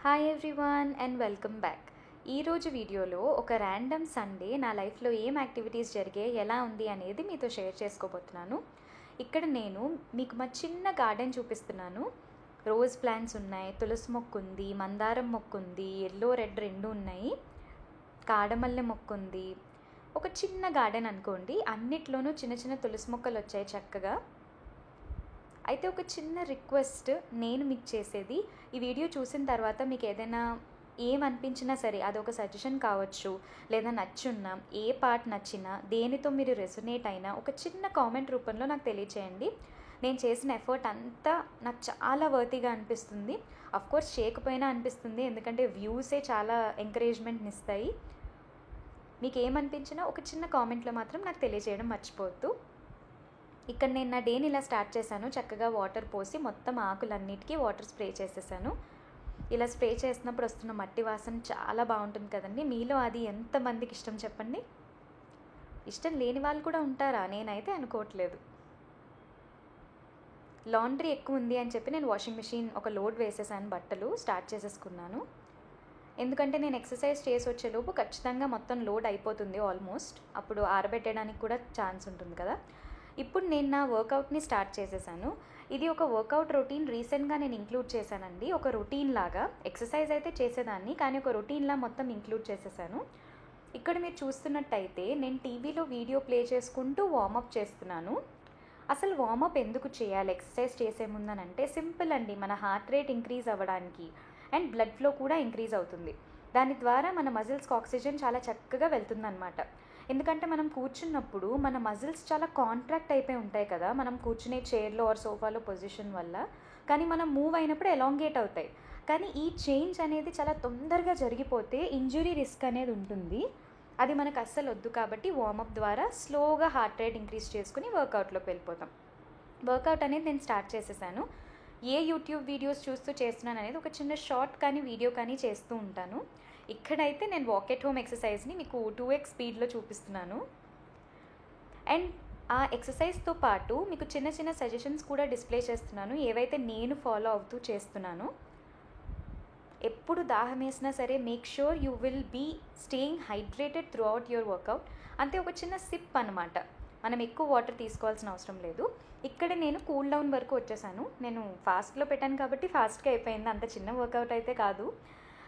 Hi everyone and welcome back. ఈరోజు వీడియోలో ఒక ర్యాండమ్ సండే నా లైఫ్లో ఏం యాక్టివిటీస్ జరిగాయి, ఎలా ఉంది అనేది మీతో షేర్ చేసుకోబోతున్నాను. ఇక్కడ నేను మీకు మా చిన్న గార్డెన్ చూపిస్తున్నాను. రోజ్ ప్లాంట్స్ ఉన్నాయి, తులసి మొక్క ఉంది, మందారం మొక్క ఉంది, ఎల్లో రెడ్ రెండు ఉన్నాయి, కాడమల్లె మొక్క ఉంది. ఒక చిన్న గార్డెన్ అనుకోండి. అన్నిట్లోనూ చిన్న చిన్న తులసి మొక్కలు వచ్చాయి చక్కగా. అయితే ఒక చిన్న రిక్వెస్ట్ నేను మీకు చేసేది, ఈ వీడియో చూసిన తర్వాత మీకు ఏదైనా ఏమనిపించినా సరే, అదొక సజెషన్ కావచ్చు, లేదా నచ్చున్నా, ఏ పార్ట్ నచ్చినా, దేనితో మీరు రెసొనేట్ అయినా ఒక చిన్న కామెంట్ రూపంలో నాకు తెలియచేయండి. నేను చేసిన ఎఫర్ట్ అంతా నాకు చాలా వర్తీగా అనిపిస్తుంది. అఫ్కోర్స్ చేయకపోయినా అనిపిస్తుంది, ఎందుకంటే వ్యూసే చాలా ఎంకరేజ్మెంట్ని ఇస్తాయి. మీకు ఏమనిపించినా ఒక చిన్న కామెంట్లో మాత్రం నాకు తెలియజేయడం మర్చిపోవద్దు. ఇక్కడ నేను నా డేని ఇలా స్టార్ట్ చేశాను. చక్కగా వాటర్ పోసి మొత్తం ఆకులన్నిటికీ వాటర్ స్ప్రే చేసేసాను. ఇలా స్ప్రే చేసినప్పుడు వస్తున్న మట్టి వాసన చాలా బాగుంటుంది కదండి. మీలో అది ఎంతమందికి ఇష్టం చెప్పండి? ఇష్టం లేని వాళ్ళు కూడా ఉంటారా? నేనైతే అనుకోవట్లేదు. లాండ్రీ ఎక్కువ ఉంది అని చెప్పి నేను వాషింగ్ మిషన్ ఒక లోడ్ వేసేసాను, బట్టలు స్టార్ట్ చేసేసుకున్నాను. ఎందుకంటే నేను ఎక్సర్సైజ్ చేసి వచ్చేలోపు ఖచ్చితంగా మొత్తం లోడ్ అయిపోతుంది ఆల్మోస్ట్. అప్పుడు ఆరబెట్టడానికి కూడా ఛాన్స్ ఉంటుంది కదా. ఇప్పుడు నేను నా వర్కౌట్ని స్టార్ట్ చేసేసాను. ఇది ఒక వర్కౌట్ రొటీన్ రీసెంట్గా నేను ఇంక్లూడ్ చేశానండి. ఒక రొటీన్ లాగా ఎక్సర్సైజ్ అయితే చేసేదాన్ని, కానీ ఒక రొటీన్లా మొత్తం ఇంక్లూడ్ చేసేసాను. ఇక్కడ మీరు చూస్తున్నట్టయితే నేను టీవీలో వీడియో ప్లే చేసుకుంటూ వార్మప్ చేస్తున్నాను. అసలు వార్మప్ ఎందుకు చేయాలి ఎక్సర్సైజ్ చేసే ముందనంటే సింపుల్ అండి. మన హార్ట్ రేట్ ఇంక్రీజ్ అవ్వడానికి అండ్ బ్లడ్ ఫ్లో కూడా ఇంక్రీజ్ అవుతుంది. దాని ద్వారా మన మజిల్స్కి ఆక్సిజన్ చాలా చక్కగా వెళ్తుందన్నమాట. ఎందుకంటే మనం కూర్చున్నప్పుడు మన మజిల్స్ చాలా కాంట్రాక్ట్ అయిపోయి ఉంటాయి కదా, మనం కూర్చునే చైర్లో ఆర్ సోఫాలో పొజిషన్ వల్ల. కానీ మనం మూవ్ అయినప్పుడు ఎలాంగేట్ అవుతాయి. కానీ ఈ చేంజ్ అనేది చాలా తొందరగా జరిగిపోతే ఇంజురీ రిస్క్ అనేది ఉంటుంది. అది మనకు అస్సలు వద్దు. కాబట్టి వార్మప్ ద్వారా స్లోగా హార్ట్ రేట్ ఇంక్రీజ్ చేసుకుని వర్కౌట్లోకి వెళ్ళిపోతాం. వర్కౌట్ అనేది నేను స్టార్ట్ చేసేసాను. ఏ యూట్యూబ్ వీడియోస్ చూస్తూ చేస్తున్నాను అనేది ఒక చిన్న షార్ట్ కానీ వీడియో కానీ చేస్తూ ఉంటాను. ఇక్కడైతే నేను వాక్ ఎట్ హోమ్ ఎక్సర్సైజ్ని మీకు 2x స్పీడ్లో చూపిస్తున్నాను. అండ్ ఆ ఎక్సర్సైజ్తో పాటు మీకు చిన్న చిన్న సజెషన్స్ కూడా డిస్ప్లే చేస్తున్నాను, ఏవైతే నేను ఫాలో అవుతూ చేస్తున్నాను. ఎప్పుడు దాహం వేసినా సరే make sure you will be staying hydrated throughout your workout. అంతే, ఒక చిన్న సిప్ అనమాట. మనం ఎక్కువ వాటర్ తీసుకోవాల్సిన అవసరం లేదు. ఇక్కడ నేను కూల్ డౌన్ వరకు వచ్చేసాను. నేను ఫాస్ట్లో పెట్టాను కాబట్టి ఫాస్ట్గా అయిపోయింది, అంత చిన్న వర్కౌట్ అయితే కాదు.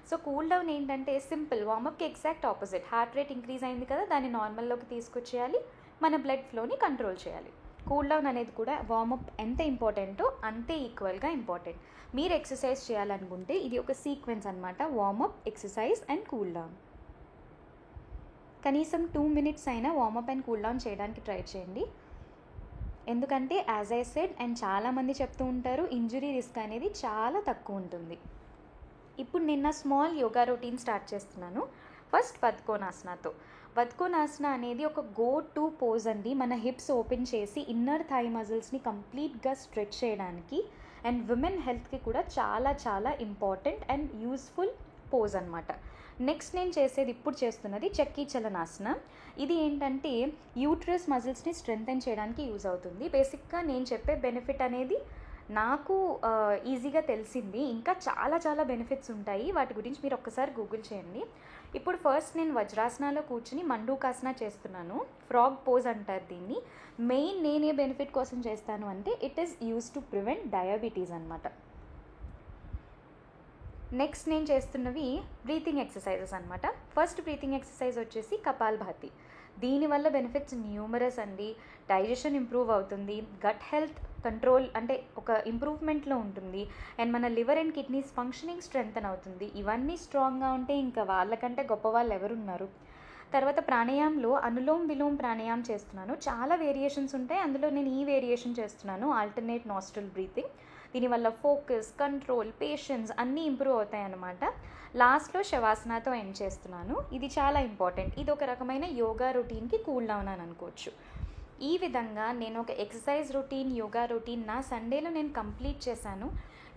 సో కూల్ డౌన్ ఏంటంటే సింపుల్, వార్మప్కి exact opposite. Heart rate increase అయింది కదా, దాన్ని నార్మల్లోకి తీసుకొచ్చేయాలి, మన బ్లడ్ ఫ్లోని కంట్రోల్ చేయాలి. కూల్ డౌన్ అనేది కూడా వార్మప్ ఎంత ఇంపార్టెంటో అంతే ఈక్వల్గా ఇంపార్టెంట్. మీరు ఎక్సర్సైజ్ చేయాలనుకుంటే ఇది ఒక సీక్వెన్స్ అనమాట. Warm up, exercise and cool down. కనీసం 2 minutes అయినా వార్మప్ అండ్ కూల్ డౌన్ చేయడానికి ట్రై చేయండి. ఎందుకంటే యాజ్ ఐ సెడ్, అండ్ చాలామంది చెప్తూ ఉంటారు, ఇంజురీ రిస్క్ అనేది చాలా తక్కువ ఉంటుంది. ఇప్పుడు నేను నా స్మాల్ యోగా రొటీన్ స్టార్ట్ చేస్తున్నాను. ఫస్ట్ వద్కోనాసనాతో. వద్కోనాసన అనేది ఒక గో టు పోజ్ అండి. మన హిప్స్ ఓపెన్ చేసి ఇన్నర్ థై మజిల్స్ని కంప్లీట్గా స్ట్రెచ్ చేయడానికి అండ్ విమెన్ హెల్త్కి కూడా చాలా చాలా ఇంపార్టెంట్ అండ్ యూస్ఫుల్ పోజ్ అనమాట. నెక్స్ట్ నేను చేసేది, ఇప్పుడు చేస్తున్నది చక్కీ చలనాసన. ఇది ఏంటంటే యూట్రస్ మజిల్స్ని స్ట్రెంగ్తెన్ చేయడానికి యూజ్ అవుతుంది. బేసిక్గా నేను చెప్పే బెనిఫిట్ అనేది నాకు ఈజీగా తెలిసింది. ఇంకా చాలా చాలా బెనిఫిట్స్ ఉంటాయి, వాటి గురించి మీరు ఒక్కసారి గూగుల్ చేయండి. ఇప్పుడు ఫస్ట్ నేను వజ్రాసనాలో కూర్చుని మండూకాసన చేస్తున్నాను. ఫ్రాగ్ పోజ్ అంటారు దీన్ని. మెయిన్ నేనే బెనిఫిట్ కోసం చేస్తాను అంటే it is use to prevent diabetes అనమాట. నెక్స్ట్ నేను చేస్తున్నవి బ్రీతింగ్ ఎక్సర్సైజెస్ అనమాట. ఫస్ట్ బ్రీతింగ్ ఎక్సర్సైజ్ వచ్చేసి కపాల్భాతి. దీనివల్ల బెనిఫిట్స్ న్యూమరస్ అండి. డైజెషన్ ఇంప్రూవ్ అవుతుంది, గట్ హెల్త్ కంట్రోల్ అంటే ఒక ఇంప్రూవ్మెంట్లో ఉంటుంది, అండ్ మన liver and kidneys functioning strengthen అవుతుంది. ఇవన్నీ స్ట్రాంగ్గా ఉంటే ఇంకా వాళ్ళకంటే గొప్ప వాళ్ళు ఎవరున్నారు. తర్వాత ప్రాణాయామంలో అనులోమ్ విలోమ్ ప్రాణాయామం చేస్తున్నాను. చాలా వేరియేషన్స్ ఉంటాయి, అందులో నేను ఈ వేరియేషన్ చేస్తున్నాను, ఆల్టర్నేట్ నాస్ట్రల్ బ్రీతింగ్. దీనివల్ల ఫోకస్, కంట్రోల్, పేషెన్స్ అన్నీ ఇంప్రూవ్ అవుతాయి అన్నమాట. లాస్ట్లో శవాసనతో ఎండ్ చేస్తున్నాను. ఇది చాలా ఇంపార్టెంట్. ఇది ఒక రకమైన యోగా రొటీన్కి కూల్ డౌన్ అని అనుకోవచ్చు. ఈ విధంగా నేను ఒక ఎక్సర్సైజ్ రొటీన్, యోగా రొటీన్ నా సండేలో నేను కంప్లీట్ చేశాను.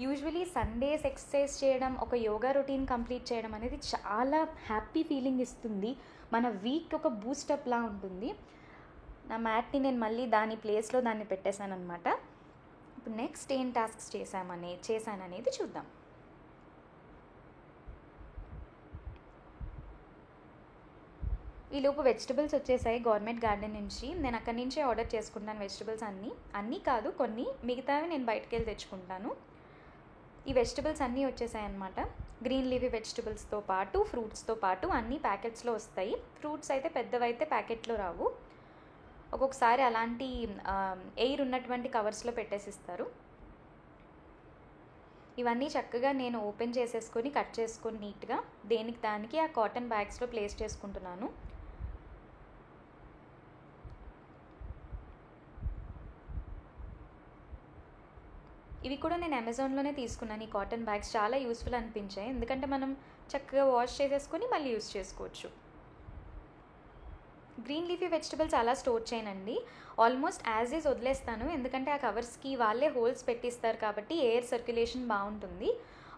యూజువలీ సండేస్ ఎక్సర్సైజ్ చేయడం, ఒక యోగా రొటీన్ కంప్లీట్ చేయడం అనేది చాలా హ్యాపీ ఫీలింగ్ ఇస్తుంది. మన వీక్ ఒక బూస్టప్లా ఉంటుంది. నా మ్యాట్ని నేను మళ్ళీ దాని ప్లేస్లో దాన్ని పెట్టేశాను అనమాట. ఇప్పుడు నెక్స్ట్ ఏం టాస్క్స్ చేశాననేది చూద్దాం. ఈలోపు వెజిటబుల్స్ వచ్చేసాయి గవర్నమెంట్ గార్డెన్ నుంచి. నేను అక్కడి నుంచే ఆర్డర్ చేసుకుంటాను వెజిటబుల్స్ అన్నీ కాదు, కొన్ని మిగతావి నేను బయటకు వెళ్ళి తెచ్చుకుంటాను. ఈ వెజిటబుల్స్ అన్నీ వచ్చేసాయి అన్నమాట. గ్రీన్ లీఫీ వెజిటబుల్స్తో పాటు ఫ్రూట్స్తో పాటు అన్నీ ప్యాకెట్స్లో వస్తాయి. ఫ్రూట్స్ అయితే పెద్దవైతే ప్యాకెట్లో రావు, ఒక్కొక్కసారి అలాంటి ఎయిర్ ఉన్నటువంటి కవర్స్లో పెట్టేసిస్తారు. ఇవన్నీ చక్కగా నేను ఓపెన్ చేసేసుకొని కట్ చేసుకొని నీట్గా దేనికి దానికి ఆ కాటన్ బ్యాగ్స్లో ప్లేస్ చేసుకుంటున్నాను. ఇవి కూడా నేను అమెజాన్లోనే తీసుకున్నాను. ఈ కాటన్ బ్యాగ్స్ చాలా యూస్ఫుల్ అనిపించాయి, ఎందుకంటే మనం చక్కగా వాష్ చేసేసుకొని మళ్ళీ యూస్ చేసుకోవచ్చు. గ్రీన్ లీఫీ వెజిటబుల్స్ అలా స్టోర్ చేయనండి, ఆల్మోస్ట్ యాజ్ ఈజ్ వదిలేస్తాను, ఎందుకంటే ఆ కవర్స్కి వాళ్ళే హోల్స్ పెట్టిస్తారు కాబట్టి ఎయిర్ సర్క్యులేషన్ బాగుంటుంది.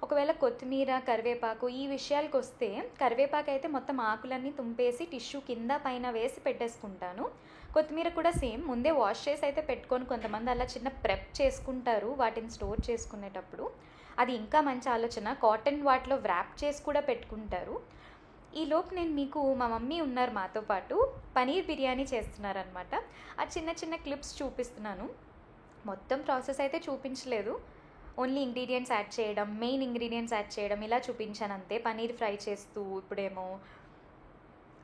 ఒకవేళ కొత్తిమీర, కరివేపాకు ఈ విషయాలకు వస్తే, కరివేపాకు అయితే మొత్తం ఆకులన్నీ తుంపేసి టిష్యూ కింద పైన వేసి పెట్టేసుకుంటాను. కొత్తిమీర కూడా సేమ్, ముందే వాష్ చేసి అయితే పెట్టుకొని కొంతమంది అలా చిన్న ప్రెప్ చేసుకుంటారు వాటిని స్టోర్ చేసుకునేటప్పుడు. అది ఇంకా మంచి ఆలోచన, కాటన్ వాటిలో వ్రాప్ చేసి కూడా పెట్టుకుంటారు. ఈలోపు నేను మీకు మా మమ్మీ ఉన్నారు మాతో పాటు, పనీర్ బిర్యానీ చేస్తున్నారనమాట. ఆ చిన్న చిన్న క్లిప్స్ చూపిస్తున్నాను, మొత్తం ప్రాసెస్ అయితే చూపించలేదు. ఓన్లీ ఇంగ్రీడియంట్స్ యాడ్ చేయడం, మెయిన్ ఇంగ్రీడియంట్స్ యాడ్ చేయడం ఇలా చూపించాను అంతే. పనీర్ ఫ్రై చేస్తూ, ఇప్పుడేమో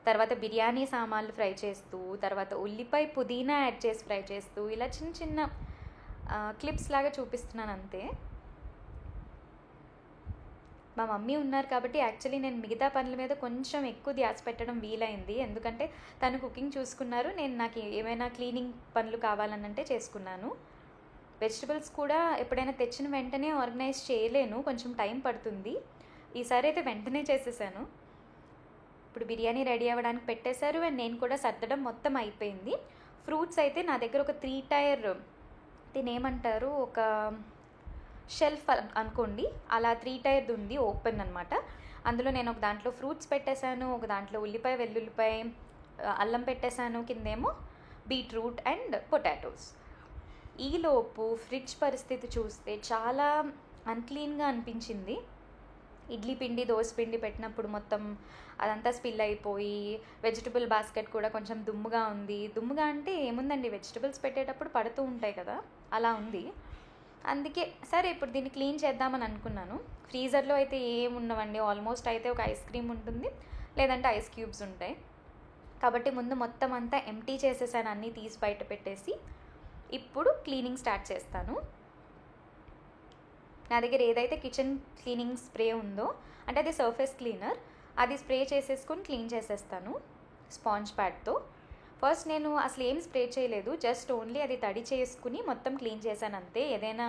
తర్వాత బిర్యానీ సామాన్లు ఫ్రై చేస్తూ, తర్వాత ఉల్లిపాయ పుదీనా యాడ్ చేసి ఫ్రై చేస్తూ, ఇలా చిన్న చిన్న క్లిప్స్ లాగా చూపిస్తున్నాను అంతే. మా మమ్మీ ఉన్నారు కాబట్టి యాక్చువల్లీ నేను మిగతా పనుల మీద కొంచెం ఎక్కువ ధ్యాస పెట్టడం వీలైంది, ఎందుకంటే తను కుకింగ్ చూసుకున్నారు, నేను నాకు ఏమైనా క్లీనింగ్ పనులు కావాలనంటే చేసుకున్నాను. వెజిటబుల్స్ కూడా ఎప్పుడైనా తెచ్చిన వెంటనే ఆర్గనైజ్ చేయలేను, కొంచెం టైం పడుతుంది. ఈసారి అయితే వెంటనే చేసేసాను. ఇప్పుడు బిర్యానీ రెడీ అవ్వడానికి పెట్టేశారు అండ్ నేను కూడా సర్దడం మొత్తం అయిపోయింది. ఫ్రూట్స్ అయితే నా దగ్గర ఒక 3 టైర్ దీని ఏమంటారు, ఒక షెల్ఫ్ అనుకోండి, అలా 3 టైర్ది ఉంది ఓపెన్ అనమాట. అందులో నేను ఒక దాంట్లో ఫ్రూట్స్ పెట్టేశాను, ఒక దాంట్లో ఉల్లిపాయ, వెల్లుల్లిపాయ, అల్లం పెట్టేశాను, కిందేమో బీట్రూట్ అండ్ పొటాటోస్. ఈలోపు ఫ్రిడ్జ్ పరిస్థితి చూస్తే చాలా అన్క్లీన్గా అనిపించింది. ఇడ్లీ పిండి, దోశ పిండి పెట్టినప్పుడు మొత్తం అదంతా స్పిల్ అయిపోయి, వెజిటబుల్ బాస్కెట్ కూడా కొంచెం దుమ్ముగా ఉంది. దుమ్ముగా అంటే ఏముందండి, వెజిటబుల్స్ పెట్టేటప్పుడు పడుతూ ఉంటాయి కదా, అలా ఉంది. అందుకే సరే ఇప్పుడు దీన్ని క్లీన్ చేద్దామని అనుకున్నాను. ఫ్రీజర్లో అయితే ఏముండవండి, ఆల్మోస్ట్ అయితే ఒక ఐస్ క్రీమ్ ఉంటుంది, లేదంటే ఐస్ క్యూబ్స్ ఉంటాయి. కాబట్టి ముందు మొత్తం అంతా ఎంటీ చేసేసాను, అన్నీ తీసి బయట పెట్టేసి. ఇప్పుడు క్లీనింగ్ స్టార్ట్ చేస్తాను. నా దగ్గర ఏదైతే కిచెన్ క్లీనింగ్ స్ప్రే ఉందో, అంటే అది సర్ఫేస్ క్లీనర్, అది స్ప్రే చేసేసుకొని క్లీన్ చేసేస్తాను స్పాంజ్ ప్యాడ్తో. ఫస్ట్ నేను అసలు ఏం స్ప్రే చేయలేదు, జస్ట్ ఓన్లీ అది తడి చేసుకుని మొత్తం క్లీన్ చేశాను అంతే. ఏదైనా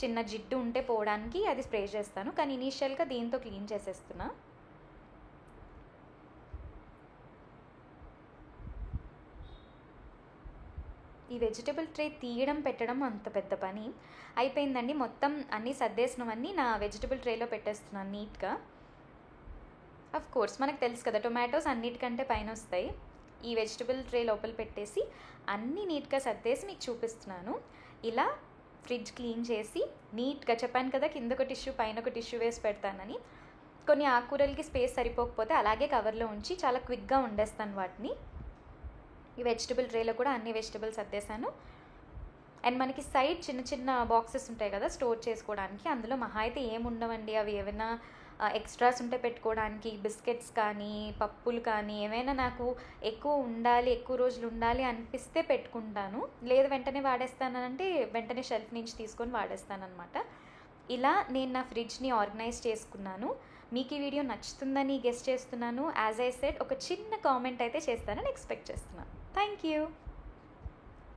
చిన్న జిడ్డు ఉంటే పోవడానికి అది స్ప్రే చేస్తాను, కానీ ఇనీషియల్గా దీంతో క్లీన్ చేసేస్తున్నా. ఈ వెజిటబుల్ ట్రే తీయడం పెట్టడం అంత పెద్ద పని అయిపోయిందండి. మొత్తం అన్నీ సర్దేసినవన్నీ నా వెజిటబుల్ ట్రేలో పెట్టేస్తున్నాను నీట్గా. అఫ్ కోర్స్ మనకు తెలుసు కదా, టొమాటోస్ అన్నిటికంటే పైన వస్తాయి. ఈ వెజిటబుల్ ట్రే లోపల పెట్టేసి అన్నీ నీట్గా సర్దేసి మీకు చూపిస్తున్నాను. ఇలా ఫ్రిడ్జ్ క్లీన్ చేసి నీట్గా, చెప్పాను కదా కింద ఒక టిష్యూ పైన ఒక టిష్యూ వేసి పెడతానని. కొన్ని ఆకుకూరలకి స్పేస్ సరిపోకపోతే అలాగే కవర్లో ఉంచి చాలా క్విక్గా వండేస్తాను వాటిని. ఈ వెజిటబుల్ ట్రేలో కూడా అన్ని వెజిటబుల్స్ సర్దేశాను. అండ్ మనకి సైడ్ చిన్న చిన్న బాక్సెస్ ఉంటాయి కదా స్టోర్ చేసుకోవడానికి, అందులో మహా అయితే ఏముండవండి, అవి ఏమైనా ఎక్స్ట్రాస్ ఉంటే పెట్టుకోవడానికి, బిస్కెట్స్ కానీ పప్పులు కానీ ఏమైనా నాకు ఎక్కువ ఉండాలి, ఎక్కువ రోజులు ఉండాలి అనిపిస్తే పెట్టుకుంటాను, లేదు వెంటనే వాడేస్తానంటే వెంటనే షెల్ఫ్ నుంచి తీసుకొని వాడేస్తానమాట. ఇలా నేను నా ఫ్రిడ్జ్ని ఆర్గనైజ్ చేసుకున్నాను. మీకు ఈ వీడియో నచ్చుతుందని గెస్ చేస్తున్నాను. యాజ్ ఐ సెడ్ ఒక చిన్న కామెంట్ అయితే చేస్తానని ఎక్స్పెక్ట్ చేస్తున్నాను. Thank you.